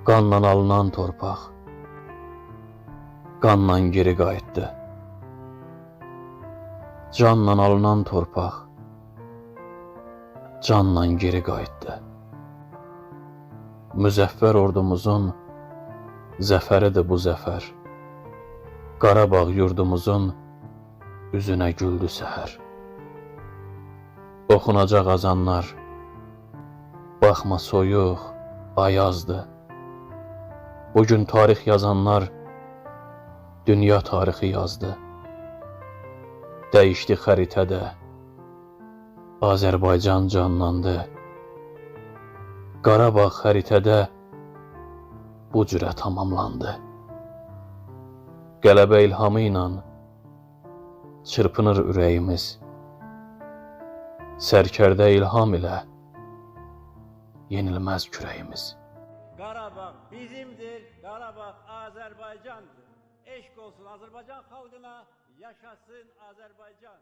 Qanla alınan torpaq, qanla geri qayıtdı. Canla alınan torpaq, canla geri qayıtdı. Müzəffər ordumuzun zəfəridir bu zəfər. Qarabağ yurdumuzun üzünə güldü səhər. Oxunacaq azanlar, baxma soyuq, ayazdı. Bugün tarix yazanlar dünya tarixi yazdı. Dəyişdi xəritədə, Azərbaycan canlandı. Qarabağ xəritədə bu cürə tamamlandı. Qələbə ilhamı ilə çırpınır ürəyimiz. Sərkərdə ilham ilə yenilməz kürəyimiz. Qarabağ bizimdir, Qarabağ Azərbaycandır. Eşq olsun Azərbaycan xalqına, yaşasın Azərbaycan.